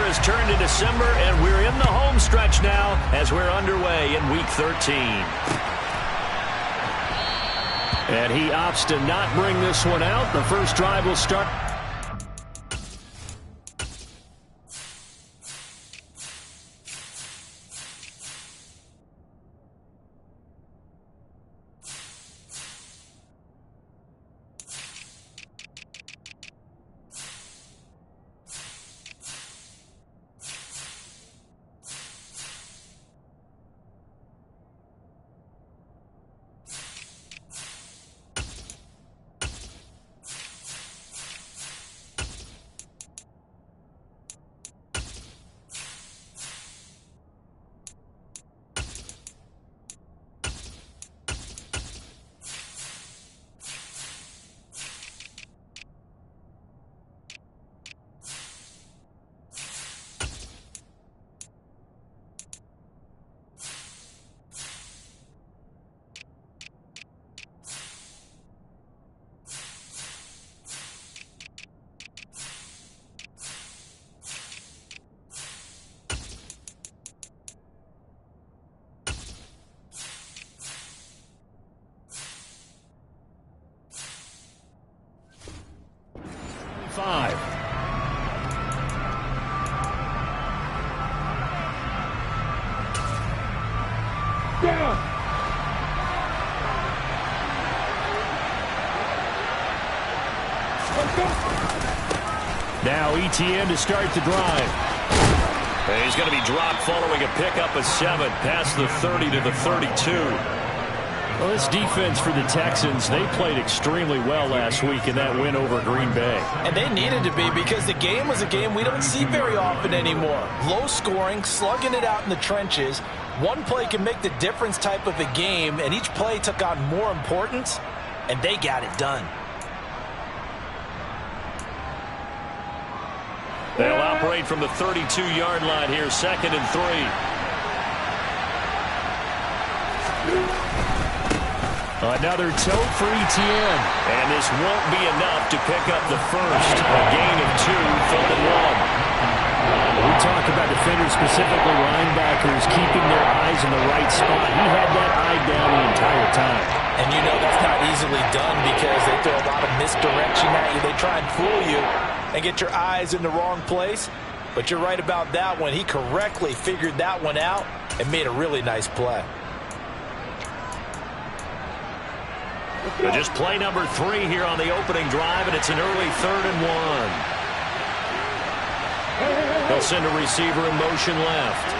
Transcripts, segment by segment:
has turned to December, and we're in the home stretch now as we're underway in Week 13. And he opts to not bring this one out. The first drive will start. Now ETN to start the drive. He's going to be dropped following a pickup of 7 past the 30 to the 32. Well, this defense for the Texans, they played extremely well last week in that win over Green Bay. And they needed to be, because the game was a game we don't see very often anymore. Low scoring, slugging it out in the trenches. One play can make the difference type of a game, and each play took on more importance, and they got it done. They'll operate from the 32-yard line here, 2nd and 3. Another tote for ETN. And this won't be enough to pick up the first. A gain of 2, 3rd and 1. We talk about defenders, specifically linebackers, keeping their eyes in the right spot. He had that eye down the entire time. And you know that's not easily done because they throw a lot of misdirection at you. They try and fool you and get your eyes in the wrong place. But you're right about that one. He correctly figured that one out and made a really nice play. But just play number 3 here on the opening drive, and it's an early 3rd and 1. They'll send a receiver in motion left.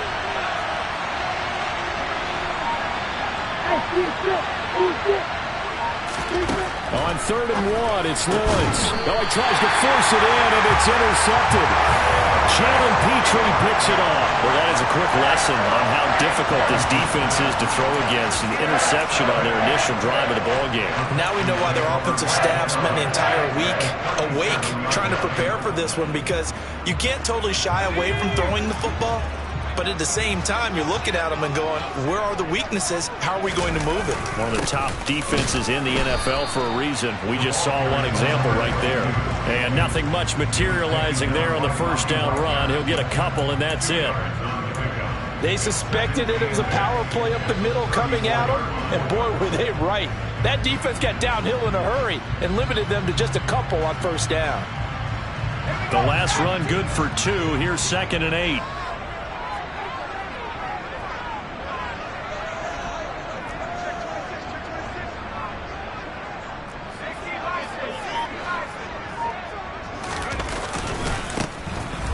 On 3rd and 1, it's Lawrence. Oh, he tries to force it in, and it's intercepted. Jalen Petrie picks it off. Well, that is a quick lesson on how difficult this defense is to throw against. An interception on their initial drive of the ballgame. Now we know why their offensive staff spent the entire week awake trying to prepare for this one, because you can't totally shy away from throwing the football. But at the same time, you're looking at them and going, where are the weaknesses? How are we going to move it? One of the top defenses in the NFL for a reason. We just saw one example right there. And nothing much materializing there on the first down run. He'll get a couple, and that's it. They suspected it was a power play up the middle coming at them, and boy, were they right. That defense got downhill in a hurry and limited them to just a couple on first down. The last run good for 2. Here's 2nd and 8.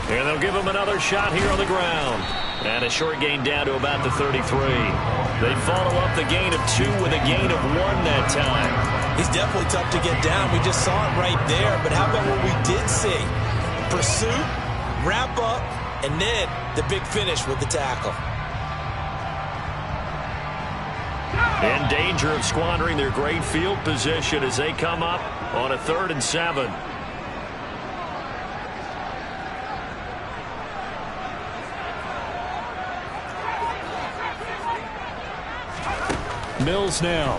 And they'll give him another shot here on the ground. And a short gain down to about the 33. They follow up the gain of 2 with a gain of 1 that time. He's definitely tough to get down. We just saw it right there. But how about what we did see? Pursuit, wrap up, and then the big finish with the tackle. In danger of squandering their great field position as they come up on a 3rd and 7. Mills now.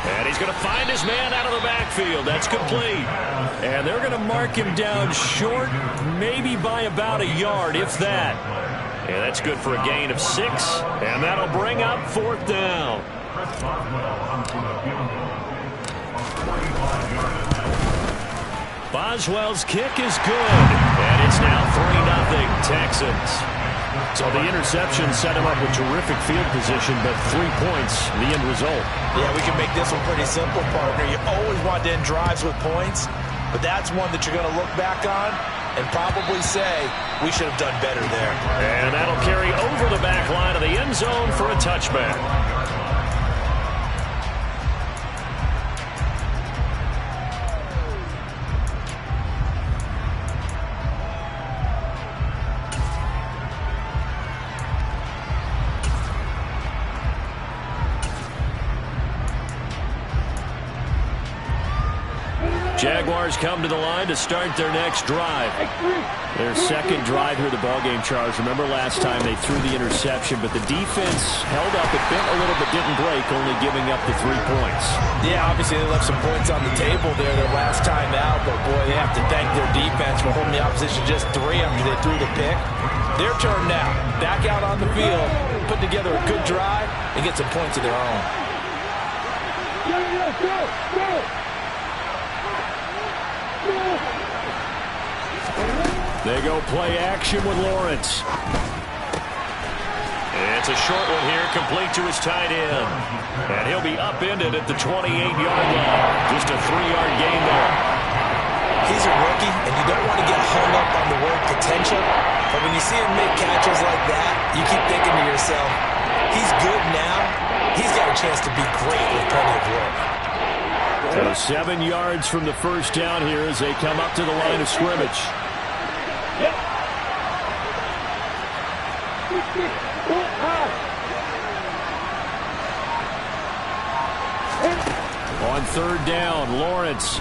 And he's going to find his man out of the backfield. That's complete. And they're going to mark him down short, maybe by about a yard, if that. And that's good for a gain of 6. And that'll bring up 4th down. Boswell's kick is good. And it's now 3-0 Texans. So the interception set him up with terrific field position, but 3 points, the end result. Yeah, we can make this one pretty simple, partner. You always want to end drives with points, but that's one that you're going to look back on and probably say, we should have done better there. And that'll carry over the back line of the end zone for a touchback. Jaguars come to the line to start their next drive. Their second drive here of the ballgame, Charles. Remember last time they threw the interception, but the defense held up. It bent a little but didn't break, only giving up the 3 points. Yeah, obviously they left some points on the table there their last time out, but boy, they have to thank their defense for holding the opposition just 3 after they threw the pick. Their turn now. Back out on the field, put together a good drive, and get some points of their own. They go play action with Lawrence. It's a short one here, complete to his tight end. And he'll be upended at the 28-yard line. Just a 3-yard gain there. He's a rookie, and you don't want to get hung up on the word potential. But when you see him make catches like that, you keep thinking to yourself, he's good now. He's got a chance to be great with plenty of work. So 7 yards from the first down here as they come up to the line of scrimmage. On 3rd down, Lawrence.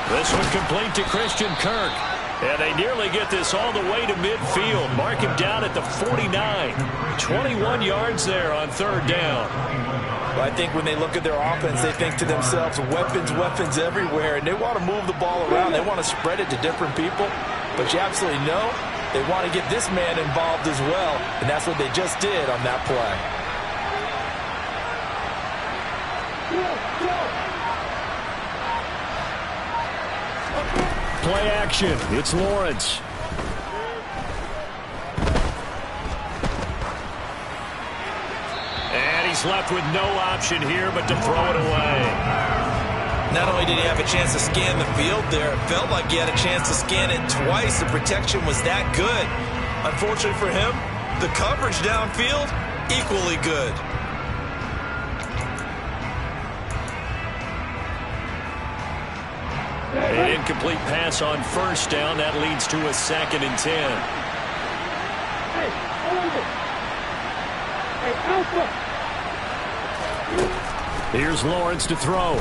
This one complete to Christian Kirk. And they nearly get this all the way to midfield. Mark him down at the 49. 21 yards there on 3rd down. Well, I think when they look at their offense, they think to themselves, weapons, weapons everywhere. And they want to move the ball around. They want to spread it to different people. But you absolutely know they want to get this man involved as well. And that's what they just did on that play. Play action. It's Lawrence. And he's left with no option here but to throw it away. Not only did he have a chance to scan the field there, it felt like he had a chance to scan it twice. The protection was that good. Unfortunately for him, the coverage downfield, equally good. An incomplete pass on 1st down. That leads to a 2nd and 10. Here's Lawrence to throw.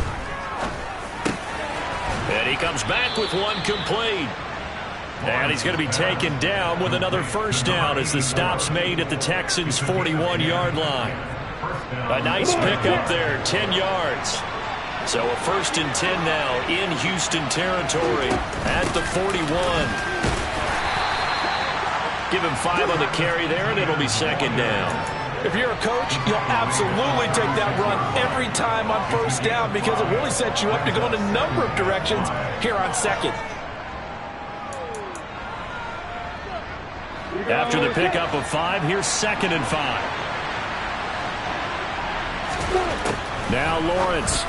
And he comes back with one complete. And he's going to be taken down with another 1st down as the stop's made at the Texans' 41-yard line. A nice pickup there, 10 yards. So a 1st and 10 now in Houston territory at the 41. Give him 5 on the carry there, and it'll be 2nd down. If you're a coach, you'll absolutely take that run every time on 1st down because it really sets you up to go in a number of directions here on 2nd. After the pickup of 5, here's 2nd and 5. Now Lawrence.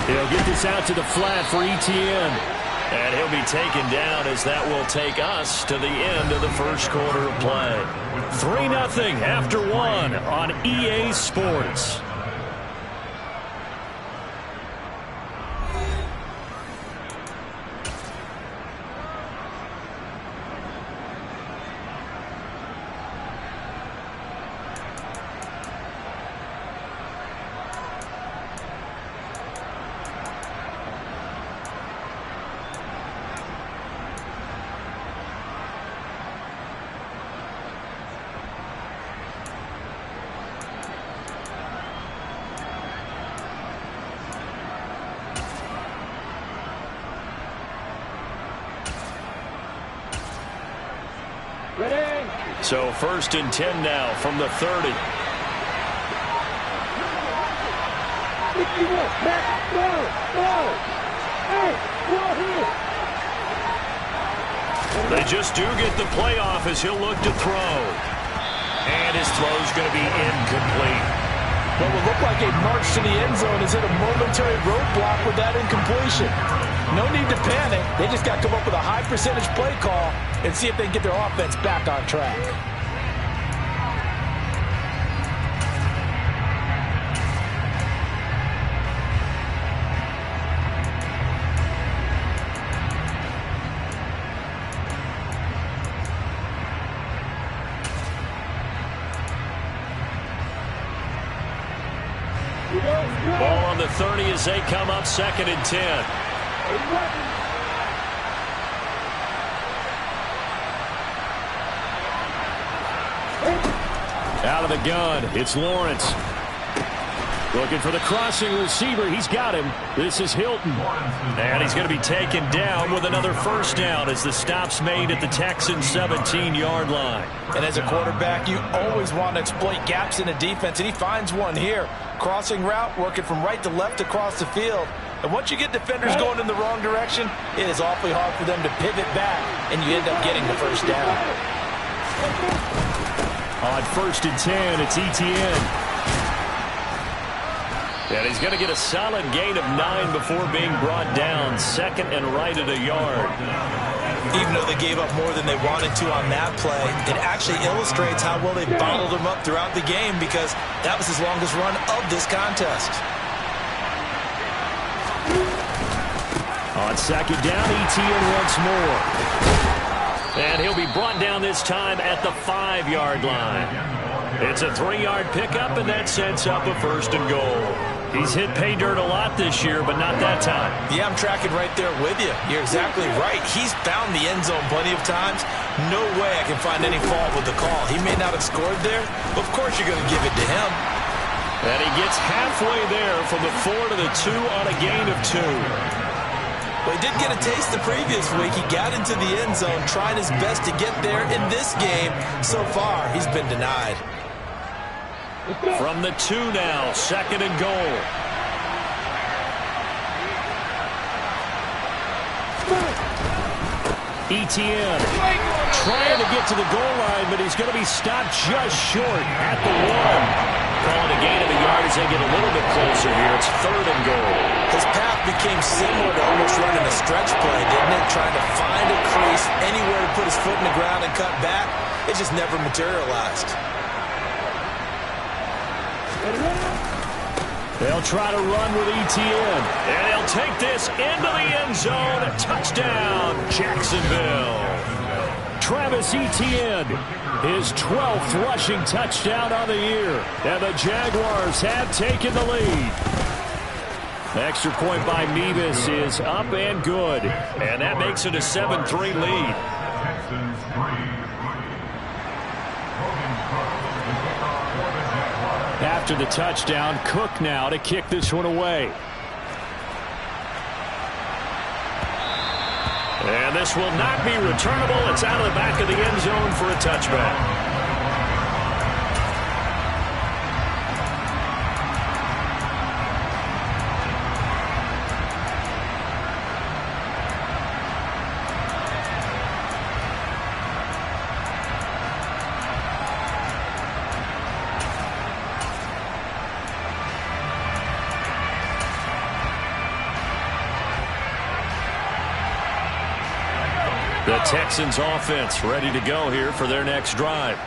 He'll get this out to the flat for Etienne. And he'll be taken down as that will take us to the end of the 1st quarter of play. 3-0 after 1 on EA Sports. So 1st and 10 now from the 30. They just do get the playoff as he'll look to throw. And his throw's going to be incomplete. What will look like a march to the end zone is hit a momentary roadblock with that incompletion. No need to panic. They just got to come up with a high percentage play call and see if they can get their offense back on track. Ball on the 30 as they come up 2nd and 10. Out of the gun, it's Lawrence. Looking for the crossing receiver. He's got him. This is Hilton. And he's going to be taken down with another 1st down as the stop's made at the Texans' 17-yard line. And as a quarterback, you always want to exploit gaps in the defense, and he finds one here. Crossing route, working from right to left across the field. And once you get defenders going in the wrong direction, it is awfully hard for them to pivot back, and you end up getting the 1st down. On 1st and 10, it's Etienne. And he's going to get a solid gain of 9 before being brought down. 2nd and right at a yard. Even though they gave up more than they wanted to on that play, it actually illustrates how well they bottled him up throughout the game, because that was his longest run of this contest. On 2nd down, Etienne once more. And he'll be brought down this time at the 5-yard line. It's a 3-yard pickup, and that sets up a 1st and goal. He's hit pay dirt a lot this year, but not that time. Yeah, I'm tracking right there with you. You're exactly right. He's found the end zone plenty of times. No way I can find any fault with the call. He may not have scored there, but of course you're going to give it to him. And he gets halfway there from the 4 to the 2 on a gain of 2. Well, he did get a taste the previous week. He got into the end zone, trying his best to get there. In this game, so far, he's been denied. From the 2 now, 2nd and goal. Etienne trying to get to the goal line, but he's going to be stopped just short at the 1. Calling a gain of a yard as they get a little bit closer here. It's 3rd and goal. His path became similar to almost running a stretch play, didn't it? Trying to find a crease, anywhere to put his foot in the ground and cut back. It just never materialized. They'll try to run with Etienne. And they'll take this into the end zone. A touchdown, Jacksonville. Travis Etienne, his 12th rushing touchdown on the year. And the Jaguars have taken the lead. Extra point by Mevis is up and good. And that makes it a 7-3 lead. After the touchdown, Cook now to kick this one away. And this will not be returnable. It's out of the back of the end zone for a touchback. The Texans offense ready to go here for their next drive.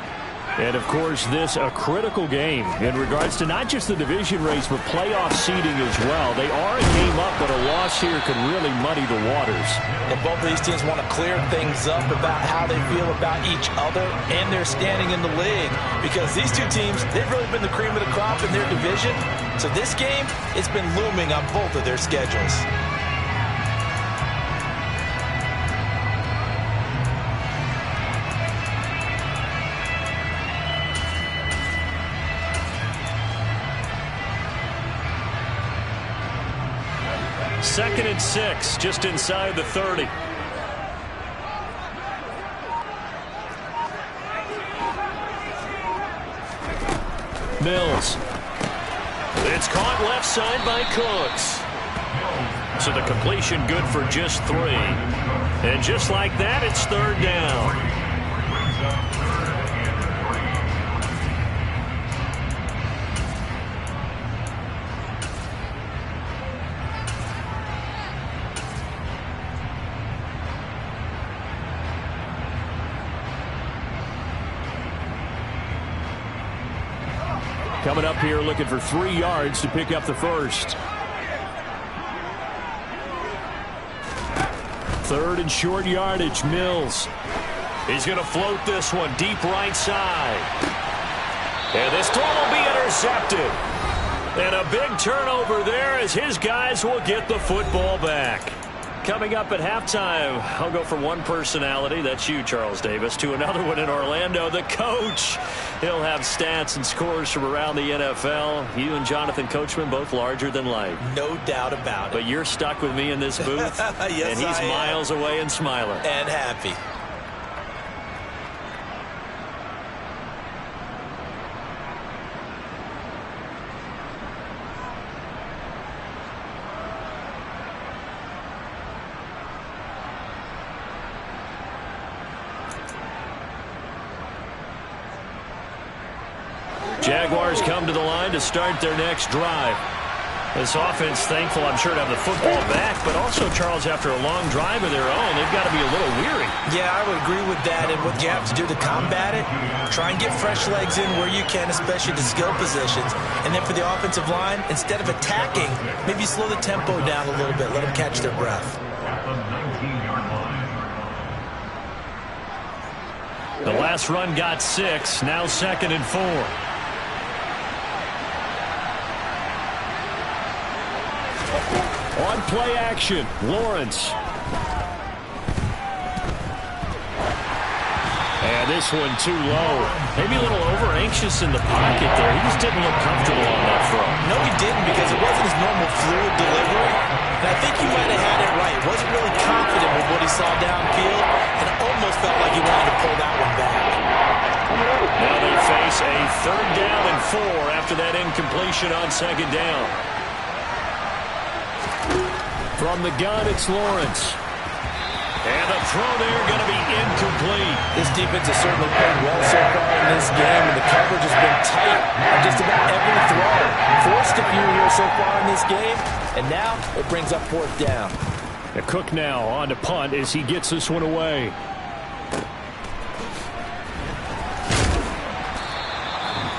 And, of course, this a critical game in regards to not just the division race, but playoff seeding as well. They are a game up, but a loss here could really muddy the waters. And both of these teams want to clear things up about how they feel about each other and their standing in the league. Because these two teams, they've really been the cream of the crop in their division. So this game, it's been looming on both of their schedules. Second and 6, just inside the 30. Mills. It's caught left side by Cooks. So the completion good for just 3. And just like that, it's 3rd down. Coming up here looking for 3 yards to pick up the first. 3rd and short yardage. Mills. He's going to float this one deep right side. And this throw will be intercepted. And a big turnover there as his guys will get the football back. Coming up at halftime, I'll go from one personality, that's you, Charles Davis, to another one in Orlando, the coach. He'll have stats and scores from around the NFL. You and Jonathan Coachman, both larger than life. No doubt about it. But you're stuck with me in this booth, yes, and he's miles away and smiling. And happy. Jaguars come to the line to start their next drive. This offense, thankful, I'm sure, to have the football back, but also, Charles, after a long drive of their own, they've got to be a little weary. Yeah, I would agree with that, and what you have to do to combat it, try and get fresh legs in where you can, especially the skill positions. And then for the offensive line, instead of attacking, maybe slow the tempo down a little bit, let them catch their breath. The last run got 6, now 2nd and 4. On play action, Lawrence. And this one too low. Maybe a little over-anxious in the pocket there. He just didn't look comfortable on that throw. No, he didn't, because it wasn't his normal fluid delivery. And I think he might have had it right. Wasn't really confident with what he saw downfield, and almost felt like he wanted to pull that one back. Now they face a 3rd down and 4 after that incompletion on 2nd down. From the gun, it's Lawrence. And the throw there going to be incomplete. This defense has certainly played well so far in this game, and the coverage has been tight on just about every throw. Forced a few here so far in this game, and now it brings up 4th down. Cook now on to punt as he gets this one away.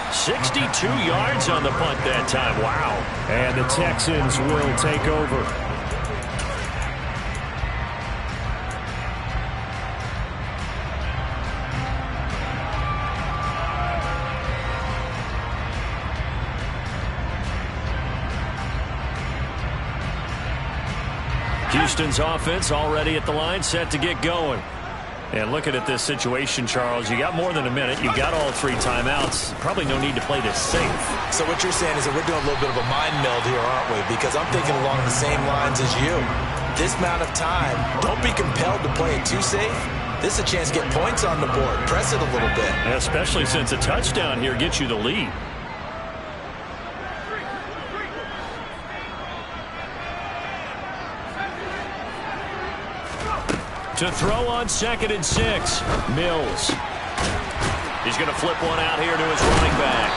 "62 yards on the punt that time. Wow. And the Texans will take over. Houston's offense already at the line, set to get going. And looking at this situation, Charles, you got more than a minute. You got all 3 timeouts. Probably no need to play this safe. So what you're saying is that we're doing a little bit of a mind meld here, aren't we? Because I'm thinking along the same lines as you. This amount of time, don't be compelled to play it too safe. This is a chance to get points on the board. Press it a little bit. Especially since a touchdown here gets you the lead. To throw on 2nd and 6. Mills. He's going to flip one out here to his running back.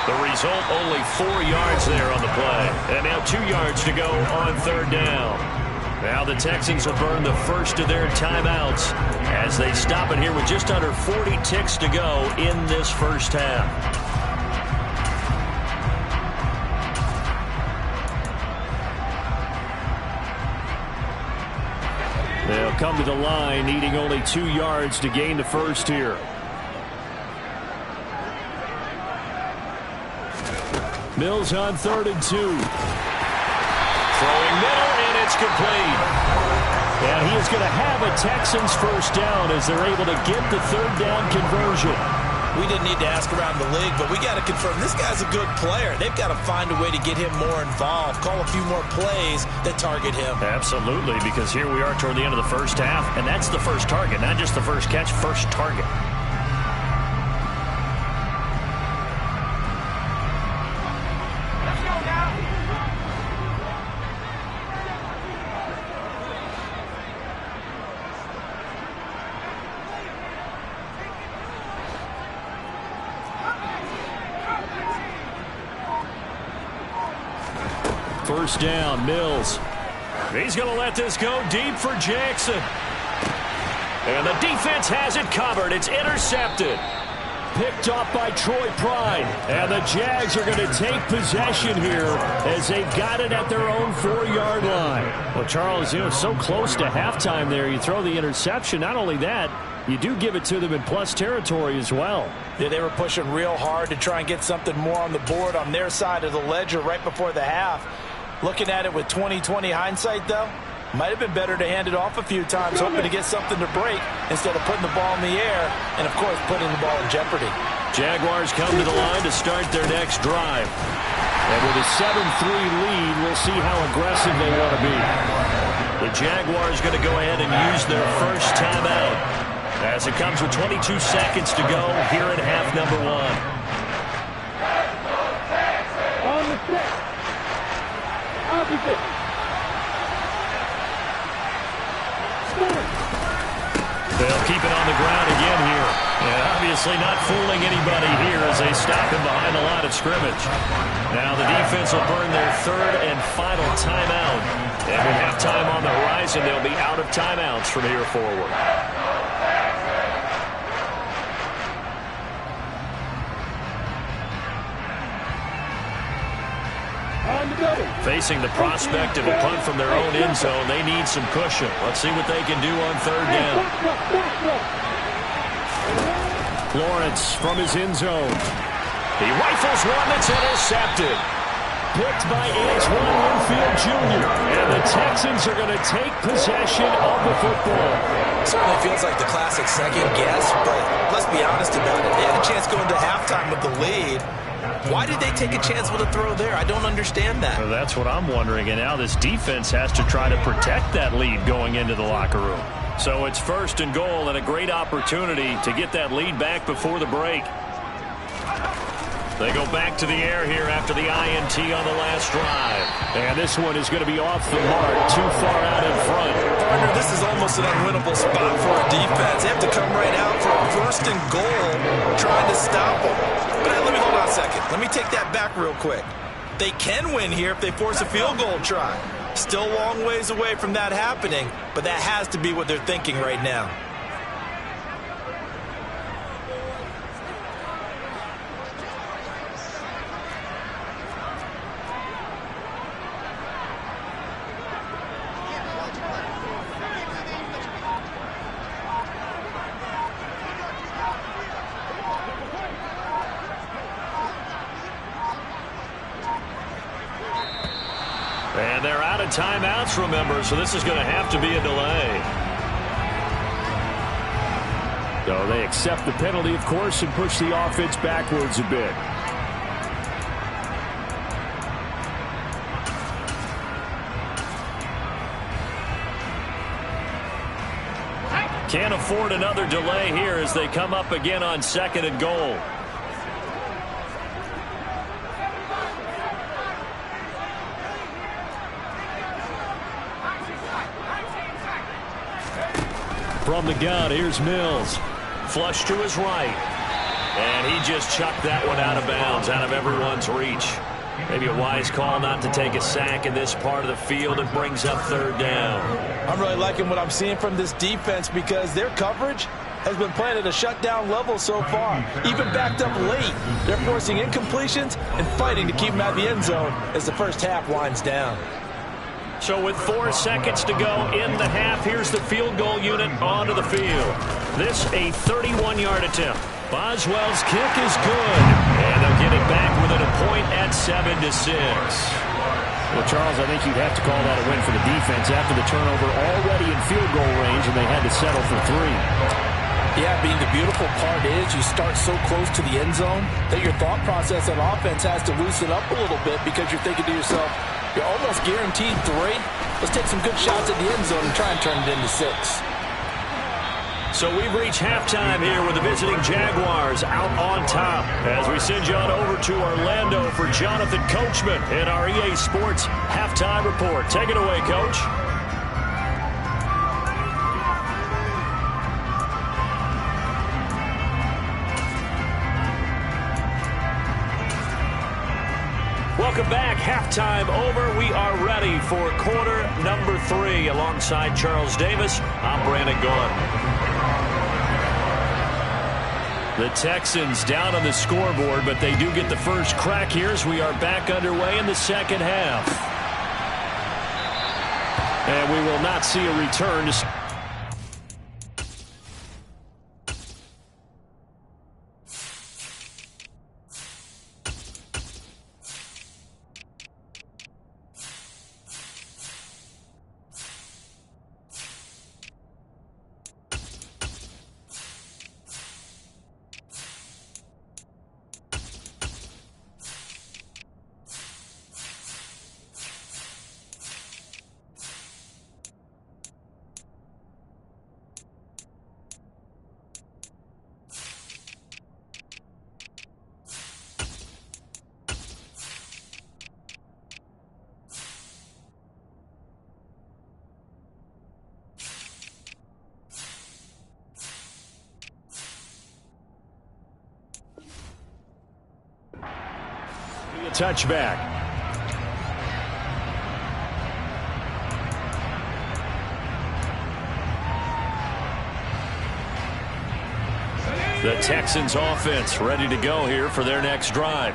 The result, only 4 yards there on the play. And now 2 yards to go on 3rd down. Now the Texans will burn the first of their timeouts as they stop it here with just under 40 ticks to go in this first half. They'll come to the line, needing only 2 yards to gain the first here. Mills on 3rd and 2. Throwing middle, and it's complete. And he is going to have a Texans first down as they're able to get the 3rd down conversion. We didn't need to ask around the league, but we got to confirm this guy's a good player. They've got to find a way to get him more involved, call a few more plays that target him. Absolutely, because here we are toward the end of the first half, and that's the first target, not just the first catch, first target. First down, Mills. He's going to let this go deep for Jackson. And the defense has it covered. It's intercepted. Picked up by Troy Pride. And the Jags are going to take possession here as they've got it at their own 4-yard line. Well, Charles, so close to halftime there. You throw the interception. Not only that, you do give it to them in plus territory as well. Yeah, they were pushing real hard to try and get something more on the board on their side of the ledger right before the half. Looking at it with 20/20 hindsight, though, might have been better to hand it off a few times, hoping to get something to break instead of putting the ball in the air and, of course, putting the ball in jeopardy. Jaguars come to the line to start their next drive. And with a 7-3 lead, we'll see how aggressive they want to be. The Jaguars going to go ahead and use their first timeout as it comes with 22 seconds to go here in half number 1. On the set. Opposite. They'll keep it on the ground again here. And obviously not fooling anybody here as they stop him behind the line of scrimmage. Now the defense will burn their third and final timeout. And with halftime on the horizon, they'll be out of timeouts from here forward. Facing the prospect of a punt from their own end zone, they need some cushion. Let's see what they can do on third down. Lawrence from his end zone. He rifles one that's intercepted. Picked by Antoine Winfield Jr. And the Texans are going to take possession of the football. Certainly feels like the classic second guess, but let's be honest about it. They had a chance going to halftime with the lead. Why did they take a chance with a throw there? I don't understand that. Well, that's what I'm wondering. And now this defense has to try to protect that lead going into the locker room. So it's first and goal and a great opportunity to get that lead back before the break. They go back to the air here after the INT on the last drive. And this one is going to be off the mark, too far out in front. Partner, this is almost an unwinnable spot for a defense. They have to come right out for a first and goal trying to stop them. But let me hold on a second. Let me take that back real quick. They can win here if they force a field goal try. Still a long ways away from that happening, but that has to be what they're thinking right now. And they're out of timeouts, remember, so this is going to have to be a delay. So they accept the penalty, of course, and push the offense backwards a bit. Can't afford another delay here as they come up again on second and goal. From the gun, here's Mills. Flush to his right. And he just chucked that one out of bounds, out of everyone's reach. Maybe a wise call not to take a sack in this part of the field. It brings up third down. I'm really liking what I'm seeing from this defense because their coverage has been playing at a shutdown level so far. Even backed up late, they're forcing incompletions and fighting to keep them out of the end zone as the first half winds down. So with 4 seconds to go in the half, here's the field goal unit onto the field. This a 31-yard attempt. Boswell's kick is good. And they'll get it back within a point at 7-6. Well, Charles, I think you'd have to call that a win for the defense after the turnover already in field goal range, and they had to settle for 3. Yeah, being the beautiful part is you start so close to the end zone that your thought process on offense has to loosen up a little bit because you're thinking to yourself, you're almost guaranteed 3. Let's take some good shots at the end zone and try and turn it into 6. So we've reached halftime here with the visiting Jaguars out on top as we send you on over to Orlando for Jonathan Coachman in our EA Sports Halftime Report. Take it away, Coach. Welcome back. Halftime over. We are ready for quarter number 3. Alongside Charles Davis, I'm Brandon Gaudin. The Texans down on the scoreboard, but they do get the first crack here as we are back underway in the second half. And we will not see a return to... touchback. The Texans offense ready to go here for their next drive.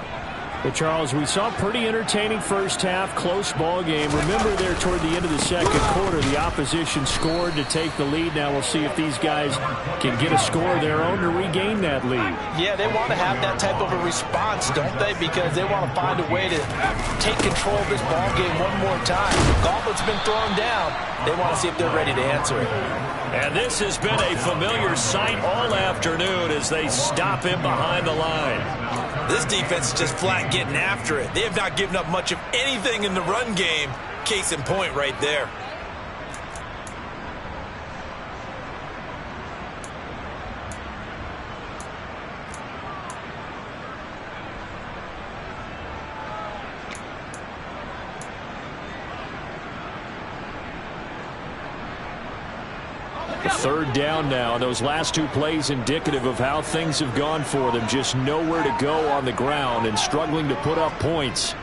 Well, Charles, we saw a pretty entertaining first half, close ball game. Remember there toward the end of the second quarter, the opposition scored to take the lead. Now we'll see if these guys can get a score of their own to regain that lead. Yeah, they want to have that type of a response, don't they? Because they want to find a way to take control of this ball game one more time. The gauntlet's been thrown down. They want to see if they're ready to answer it. And this has been a familiar sight all afternoon as they stop him behind the line. This defense is just flat getting after it. They have not given up much of anything in the run game. Case in point right there. Third down now. Those last two plays indicative of how things have gone for them. Just nowhere to go on the ground and struggling to put up points.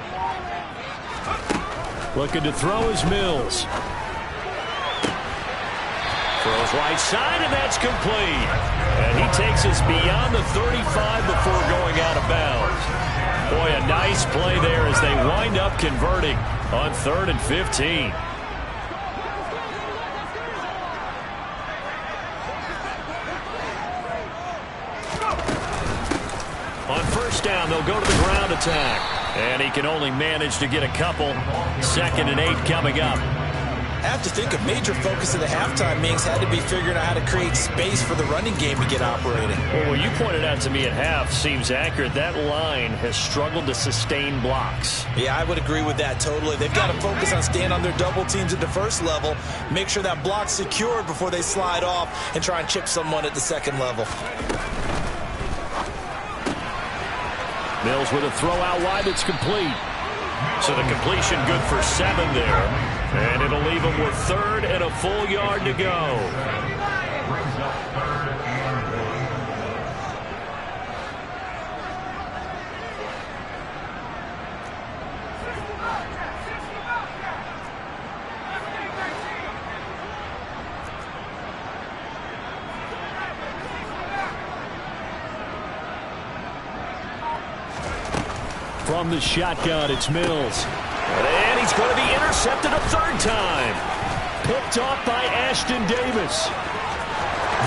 Looking to throw is Mills. Throws right side, and that's complete. And he takes us beyond the 35 before going out of bounds. Boy, a nice play there as they wind up converting on 3rd and 15. On first down, they'll go to the ground attack. And he can only manage to get a couple. 2nd and 8 coming up. I have to think a major focus of the halftime meetings had to be figuring out how to create space for the running game to get operating. Well, what you pointed out to me at half seems accurate. That line has struggled to sustain blocks. Yeah, I would agree with that totally. They've got to focus on staying on their double teams at the first level, make sure that block's secured before they slide off and try and chip someone at the second level. Mills with a throw out wide that's complete. So the completion good for 7 there. And it'll leave him with 3rd and a full yard to go. From the shotgun, it's Mills. And he's going to be intercepted a 3rd time. Picked off by Ashton Davis.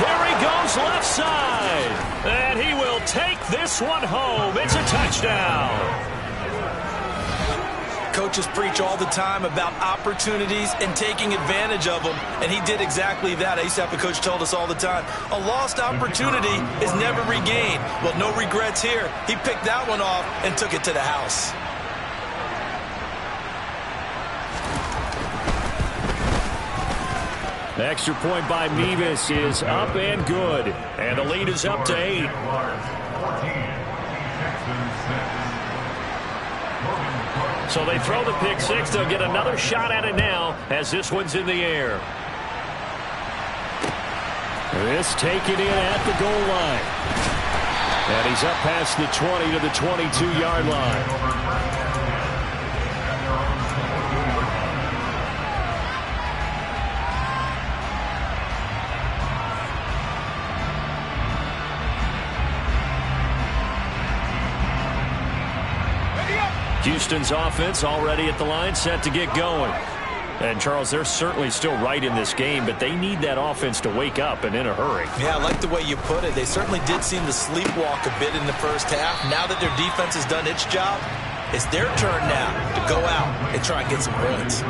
There he goes left side. And he will take this one home. It's a touchdown. Coaches preach all the time about opportunities and taking advantage of them, and he did exactly that. I used to have a coach told us all the time, a lost opportunity is never regained. Well, no regrets here. He picked that one off and took it to the house. The extra point by Mevis is up and good, and the lead is up to 8. So they throw the pick 6. They'll get another shot at it now as this one's in the air. This taken in at the goal line. And he's up past the 20 to the 22-yard line. Houston's offense already at the line, set to get going. And, Charles, they're certainly still right in this game, but they need that offense to wake up and in a hurry. Yeah, I like the way you put it. They certainly did seem to sleepwalk a bit in the first half. Now that their defense has done its job, it's their turn now to go out and try and get some points.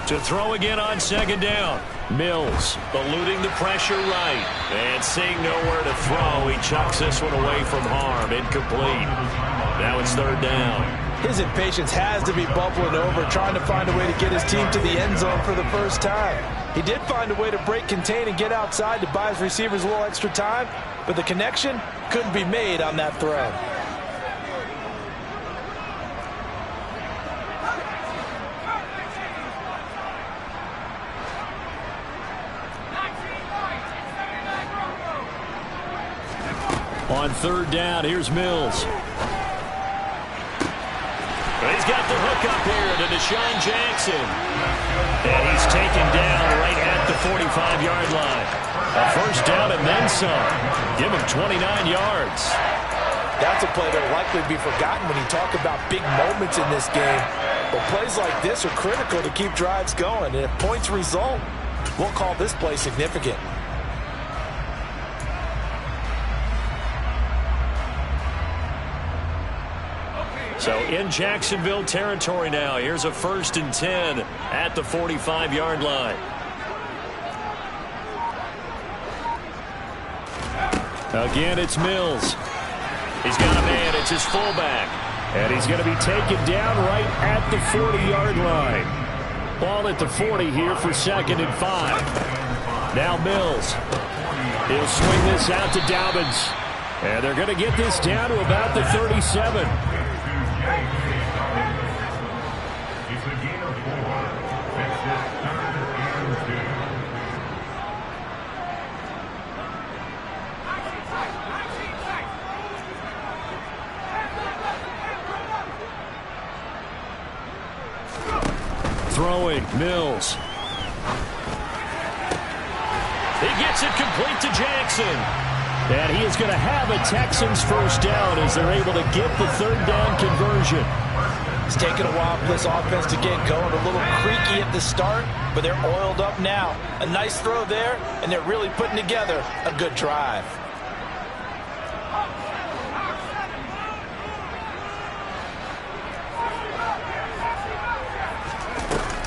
To throw again on second down. Mills eluding the pressure right. And seeing nowhere to throw, he chucks this one away from harm. Incomplete. Now it's third down. His impatience has to be bubbling over, trying to find a way to get his team to the end zone for the first time. He did find a way to break contain and get outside to buy his receivers a little extra time, but the connection couldn't be made on that throw. On third down, here's Mills. He's got the hook up here to Deshaun Jackson. And he's taken down right at the 45-yard line. A first down and then some. Give him 29 yards. That's a play that will likely be forgotten when you talk about big moments in this game. But plays like this are critical to keep drives going. And if points result, we'll call this play significant. So in Jacksonville territory now. Here's a 1st and 10 at the 45-yard line. Again, it's Mills. He's got a man. It's his fullback. And he's going to be taken down right at the 40-yard line. Ball at the 40 here for 2nd and 5. Now Mills. He'll swing this out to Dobbins. And they're going to get this down to about the 37. Throwing, Mills. He gets it complete to Jackson. And he is going to have a Texans first down as they're able to get the third down conversion. It's taken a while for this offense to get going. A little creaky at the start, but they're oiled up now. A nice throw there, and they're really putting together a good drive.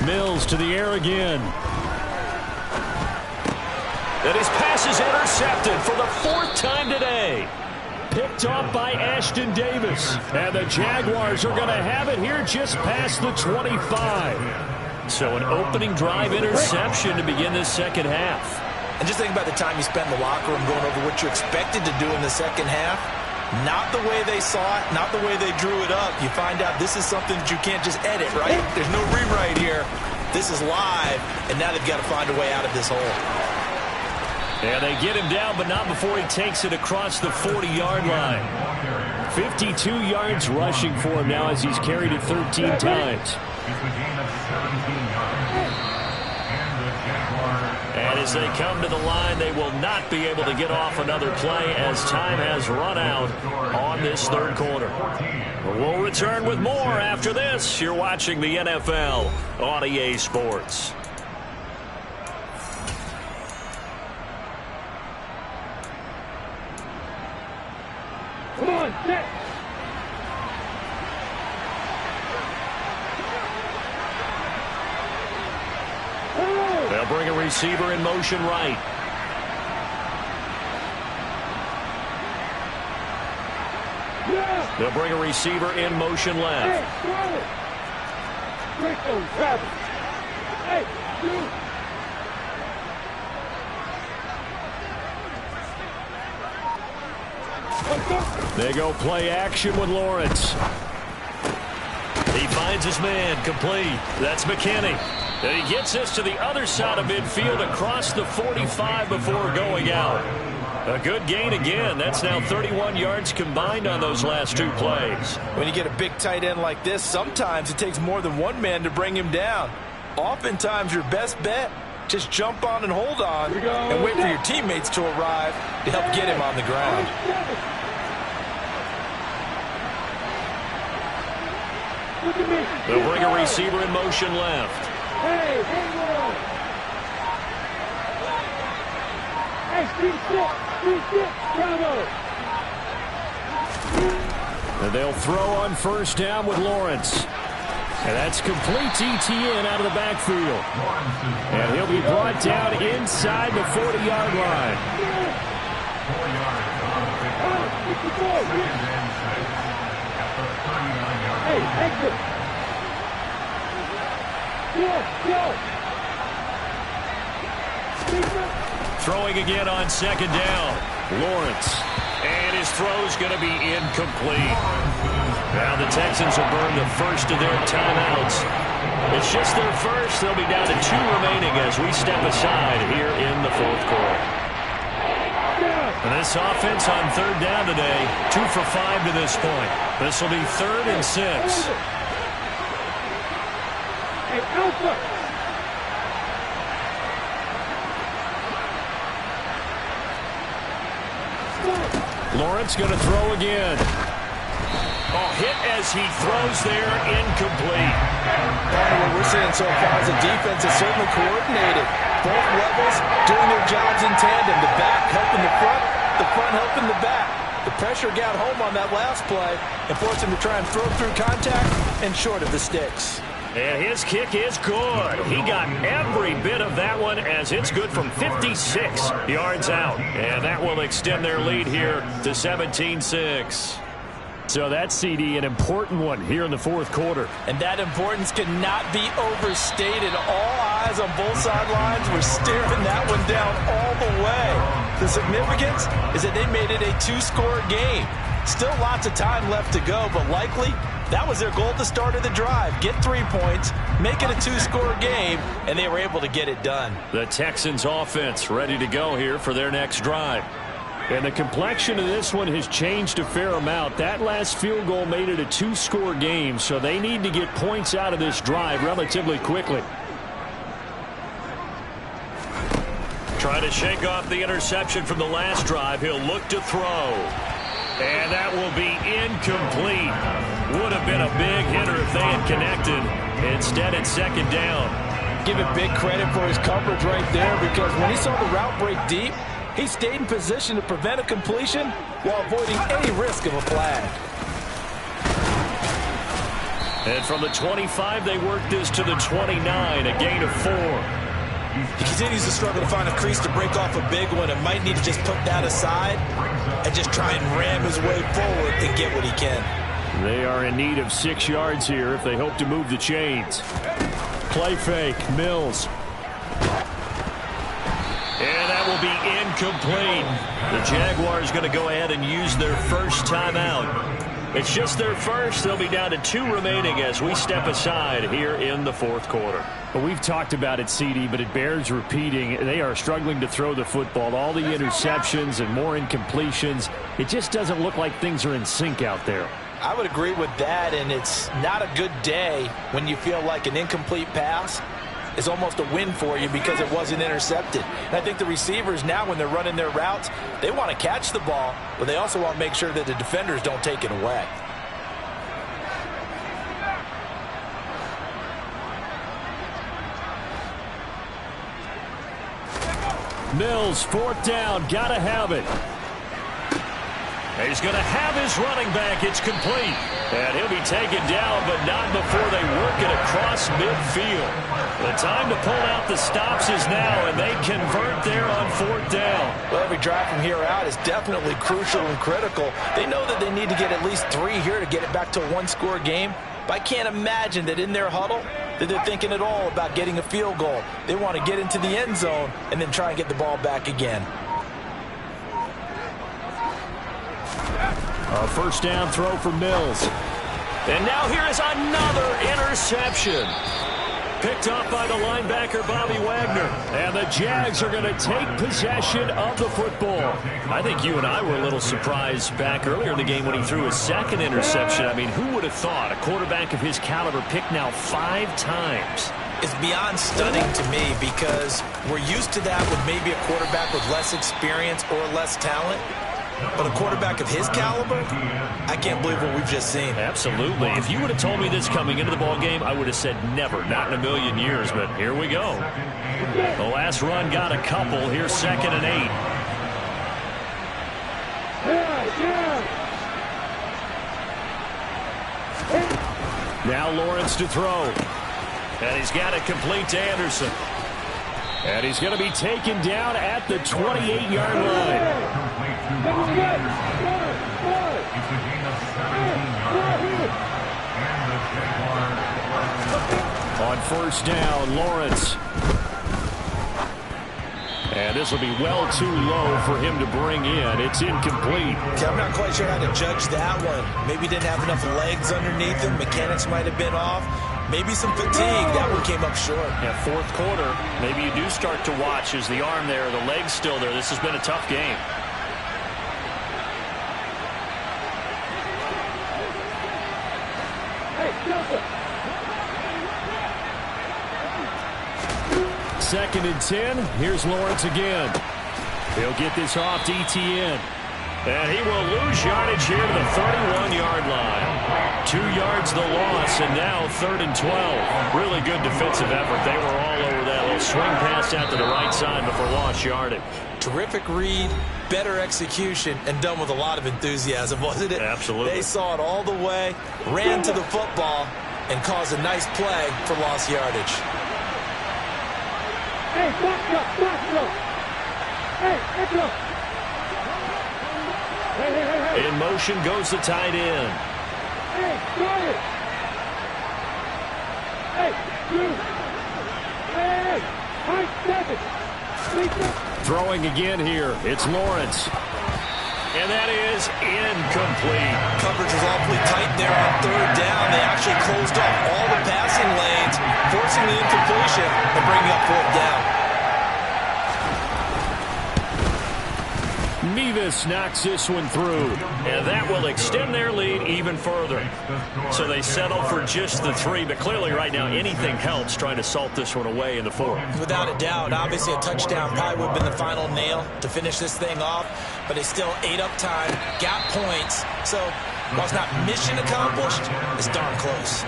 Mills to the air again. And his pass is intercepted for the 4th time today. Picked off by Ashton Davis. And the Jaguars are going to have it here just past the 25. So an opening drive interception to begin this second half. And just think about the time you spent in the locker room going over what you expected to do in the second half. Not the way they saw it, not the way they drew it up. You find out this is something that you can't just edit, right? There's no rewrite here. This is live, and now they've got to find a way out of this hole. And they get him down, but not before he takes it across the 40-yard line. 52 yards rushing for him now as he's carried it 13 times. And as they come to the line, they will not be able to get off another play as time has run out on this third quarter. We'll return with more after this. You're watching the NFL on EA Sports. Come on, set. They'll bring a receiver in motion right. They'll bring a receiver in motion left. Hey, throw it. Break those, Travis. Hey, you. They go play action with Lawrence. He finds his man complete. That's McKinney. And he gets this to the other side of midfield across the 45 before going out. A good gain again. That's now 31 yards combined on those last two plays. When you get a big tight end like this, sometimes it takes more than one man to bring him down. Oftentimes, your best bet, just jump on and hold on and wait for your teammates to arrive to help get him on the ground. They'll bring a receiver in motion left. Hey, hang on. Bravo. And they'll throw on first down with Lawrence. And that's complete ETN out of the backfield. And he'll be brought down inside the 40-yard line. Hey, exit. Go. Throwing again on second down. Lawrence. And his throw's going to be incomplete. Now the Texans will burn the first of their timeouts. It's just their first. They'll be down to 2 remaining as we step aside here in the fourth quarter. And this offense on third down today, 2 for 5 to this point. This will be 3rd and 6. Hey, Alpha. Lawrence going to throw again. Oh, hit as he throws there, incomplete. What we're seeing so far is the defense is certainly coordinated. Both levels doing their jobs in tandem. The back helping the front helping the back. The pressure got home on that last play and forced him to try and throw through contact and short of the sticks. And his kick is good. He got every bit of that one as it's good from 56 yards out. And that will extend their lead here to 17-6. So that's, CD, an important one here in the fourth quarter. And that importance cannot be overstated. All eyes on both sidelines were staring that one down all the way. The significance is that they made it a 2-score game. Still lots of time left to go, but likely that was their goal at the start of the drive. Get 3 points, make it a 2-score game, and they were able to get it done. The Texans offense ready to go here for their next drive. And the complexion of this one has changed a fair amount. That last field goal made it a 2-score game, so they need to get points out of this drive relatively quickly. Trying to shake off the interception from the last drive. He'll look to throw. And that will be incomplete. Would have been a big hitter if they had connected. Instead, it's second down. Give it big credit for his coverage right there, because when he saw the route break deep, he stayed in position to prevent a completion while avoiding any risk of a flag. And from the 25, they work this to the 29, a gain of 4. He continues to struggle to find a crease to break off a big one and might need to just put that aside and just try and ram his way forward and get what he can. They are in need of 6 yards here if they hope to move the chains. Play fake, Mills. And that will be incomplete. The Jaguars going to go ahead and use their first timeout. It's just their first. They'll be down to 2 remaining as we step aside here in the fourth quarter. Well, we've talked about it, CD, but it bears repeating. They are struggling to throw the football. All the interceptions and more incompletions. It just doesn't look like things are in sync out there. I would agree with that, and it's not a good day when you feel like an incomplete pass is almost a win for you because it wasn't intercepted. And I think the receivers now, when they're running their routes, they want to catch the ball, but they also want to make sure that the defenders don't take it away. Mills, 4th down, gotta have it. He's going to have his running back. It's complete. And he'll be taken down, but not before they work it across midfield. The time to pull out the stops is now, and they convert there on 4th down. Well, every drive from here out is definitely crucial and critical. They know that they need to get at least 3 here to get it back to a 1-score game. But I can't imagine that in their huddle that they're thinking at all about getting a field goal. They want to get into the end zone and then try and get the ball back again. A first down throw for Mills. And now here is another interception. Picked off by the linebacker, Bobby Wagner. And the Jags are going to take possession of the football. I think you and I were a little surprised back earlier in the game when he threw his second interception. I mean, who would have thought a quarterback of his caliber picked now 5 times? It's beyond stunning to me because we're used to that with maybe a quarterback with less experience or less talent. But a quarterback of his caliber, I can't believe what we've just seen. Absolutely. If you would have told me this coming into the ballgame, I would have said never, not in a million years. But here we go. The last run got a couple. Here's 2nd and 8. Now Lawrence to throw. And he's got it complete to Anderson. And he's going to be taken down at the 28-yard line. On 1st down, Lawrence. And this will be well too low for him to bring in. It's incomplete. Okay, I'm not quite sure how to judge that one. Maybe didn't have enough legs underneath him. Mechanics might have been off. Maybe some fatigue. That one came up short. Yeah, 4th quarter. Maybe you do start to watch. Is the arm there, the leg's still there? This has been a tough game. Second and 10. Here's Lawrence again. He'll get this off to ETN. And he will lose yardage here to the 31-yard line. 2 yards the loss, and now 3rd and 12. Really good defensive effort. They were all over that little swing pass out to the right side before lost yardage. Terrific read, better execution, and done with a lot of enthusiasm, wasn't it? Absolutely. They saw it all the way, ran to the football, and caused a nice play for lost yardage. Hey, back up. Hey, back up. Hey. In motion goes the tight end. Hey, got it. Hey, you. Hey, high 7. Throwing again here. It's Lawrence. And that is incomplete. Coverage was awfully tight there on 3rd down. They actually closed off all the passing lanes, forcing the incompletion and bringing up 4th down. Mevis knocks this one through. And that will extend their lead even further. So they settle for just the 3, but clearly right now anything helps trying to salt this one away in the 4th. Without a doubt, obviously a touchdown probably would have been the final nail to finish this thing off, but they still ate up time, got points. So while it's not mission accomplished, it's darn close.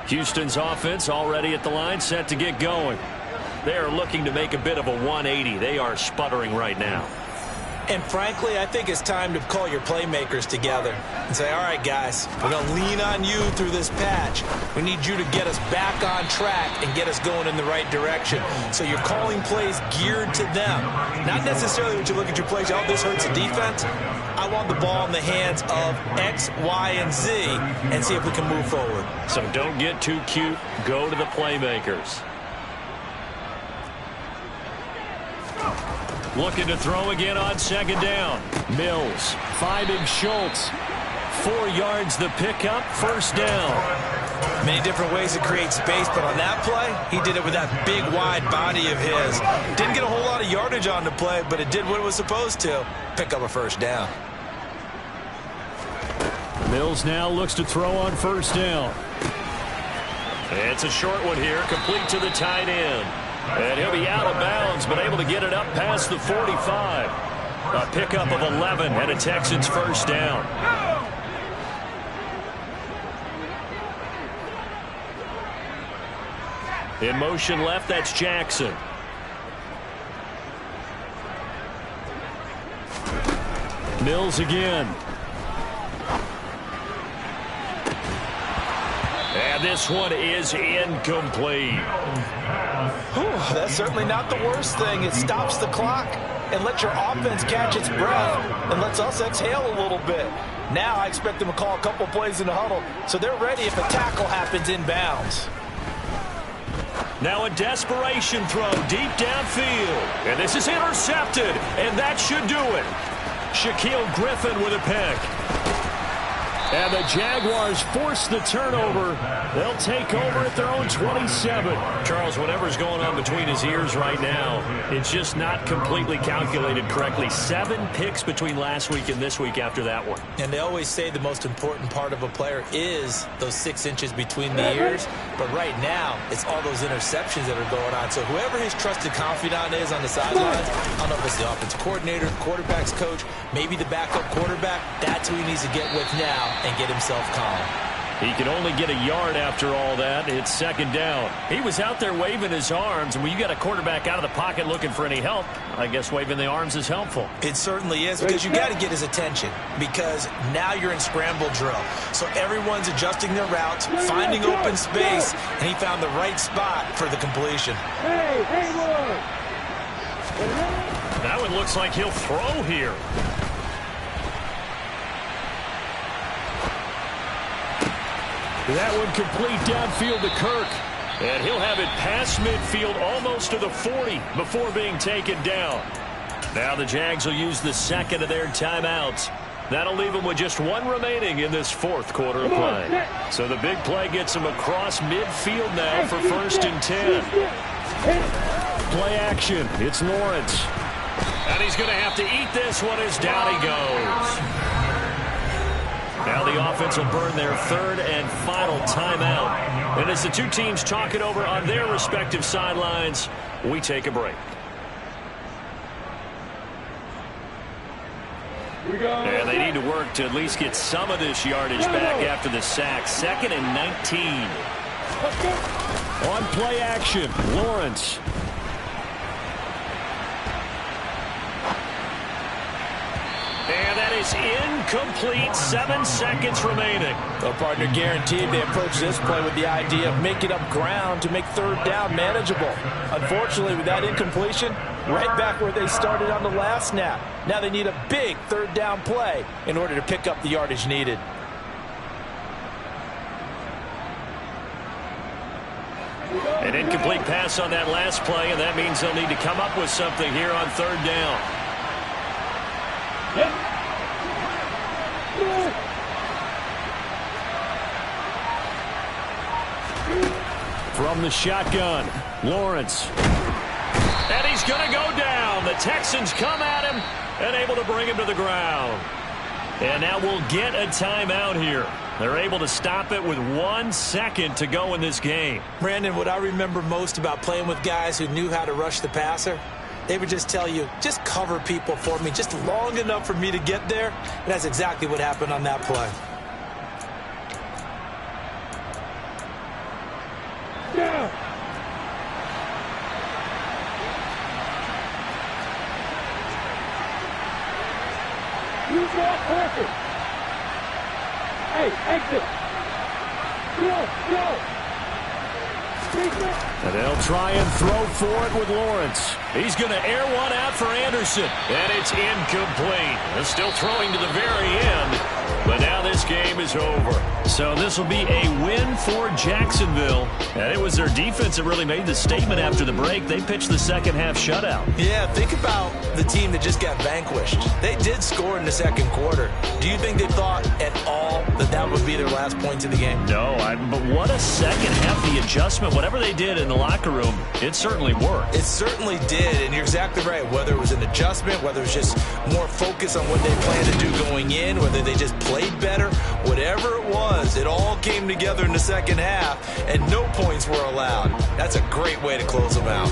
Houston's offense already at the line, set to get going. They are looking to make a bit of a 180. They are sputtering right now. And frankly, I think it's time to call your playmakers together and say, all right, guys, we're going to lean on you through this patch. We need you to get us back on track and get us going in the right direction. So you're calling plays geared to them. Not necessarily when you look at your plays, oh, this hurts the defense. I want the ball in the hands of X, Y, and Z and see if we can move forward. So don't get too cute. Go to the playmakers. Looking to throw again on 2nd down. Mills, finding Schultz. 4 yards the pickup, 1st down. Many different ways to create space, but on that play, he did it with that big, wide body of his. Didn't get a whole lot of yardage on the play, but it did what it was supposed to. Pick up a 1st down. Mills now looks to throw on 1st down. It's a short one here, complete to the tight end. And he'll be out of bounds, but able to get it up past the 45. A pickup of 11 and a Texans 1st down. In motion left, that's Jackson. Mills again. And this one is incomplete. That's certainly not the worst thing. It stops the clock and lets your offense catch its breath and lets us exhale a little bit. Now I expect them to call a couple plays in the huddle so they're ready if a tackle happens inbounds. Now a desperation throw deep downfield. And this is intercepted, and that should do it. Shaquille Griffin with a pick. And the Jaguars force the turnover. They'll take over at their own 27. Charles, whatever's going on between his ears right now, it's just not completely calculated correctly. 7 picks between last week and this week after that one. And they always say the most important part of a player is those 6 inches between the ears. But right now, it's all those interceptions that are going on. So whoever his trusted confidant is on the sidelines, I don't know if it's the offensive coordinator, the quarterback's coach, maybe the backup quarterback, that's who he needs to get with now and get himself calm. He can only get a yard after all that. It's second down. He was out there waving his arms, and when you got a quarterback out of the pocket looking for any help, I guess waving the arms is helpful. It certainly is, because you got to get his attention, because now you're in scramble drill. So everyone's adjusting their routes, finding open space, and he found the right spot for the completion. That one looks like he'll throw here. That one complete downfield to Kirk. And he'll have it past midfield almost to the 40 before being taken down. Now the Jags will use the second of their timeouts. That'll leave them with just 1 remaining in this 4th quarter of play. So the big play gets them across midfield now for 1st and 10. Play action. It's Lawrence. And he's going to have to eat this one as down he goes. Now the offense will burn their 3rd and final timeout. And as the two teams talk it over on their respective sidelines, we take a break. And they need to work to at least get some of this yardage back after the sack. 2nd and 19. On play action, Lawrence. And that is incomplete. 7 seconds remaining. Well, partner, guaranteed they approach this play with the idea of making up ground to make 3rd down manageable. Unfortunately, with that incompletion, right back where they started on the last snap. Now they need a big 3rd down play in order to pick up the yardage needed. An incomplete pass on that last play, and that means they'll need to come up with something here on 3rd down. From the shotgun, Lawrence. And he's going to go down. The Texans come at him and able to bring him to the ground. And now we'll get a timeout here. They're able to stop it with 1 second to go in this game. Brandon, what I remember most about playing with guys who knew how to rush the passer, they would just tell you, just cover people for me, just long enough for me to get there. And that's exactly what happened on that play. Yeah. You got perfect. Hey, exit. Go. And they'll try and throw for it with Lawrence. He's going to air one out for Anderson. And it's incomplete. They're still throwing to the very end. But now this game is over. So this will be a win for Jacksonville. And it was their defense that really made the statement after the break. They pitched the second half shutout. Yeah, think about the team that just got vanquished. They did score in the 2nd quarter. Do you think they thought at all that that would be their last points of the game? No, but what a second half. The adjustment, whatever they did in the locker room, it certainly worked. It certainly did, and you're exactly right. Whether it was an adjustment, whether it was just more focus on what they planned to do going in, whether they just played better, whatever it was, it all came together in the 2nd half, and no points were allowed. That's a great way to close them out.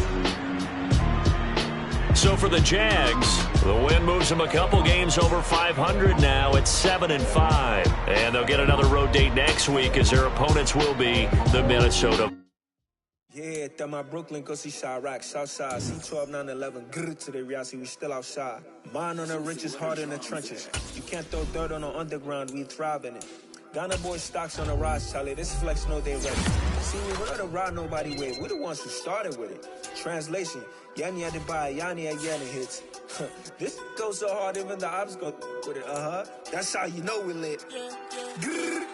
So for the Jags, the win moves them a couple games over 500 now at 7-5. And they'll get another road date next week as their opponents will be the Minnesota. Yeah, that my Brooklyn, go see Shy Rock, Southside, C12, 911, grrr to the reality, we still outside. Mine on the riches, hard in the trenches. You can't throw dirt on the underground, we thrive in it. Ghana boy stocks on the rise, Charlie, this flex no day ready. See, we were the ride nobody with, we're the ones who started with it. Translation, Yanni had to buy, Yanni had Yanni hits. This goes so hard, even the ops go with it, That's how you know we lit. Grrr.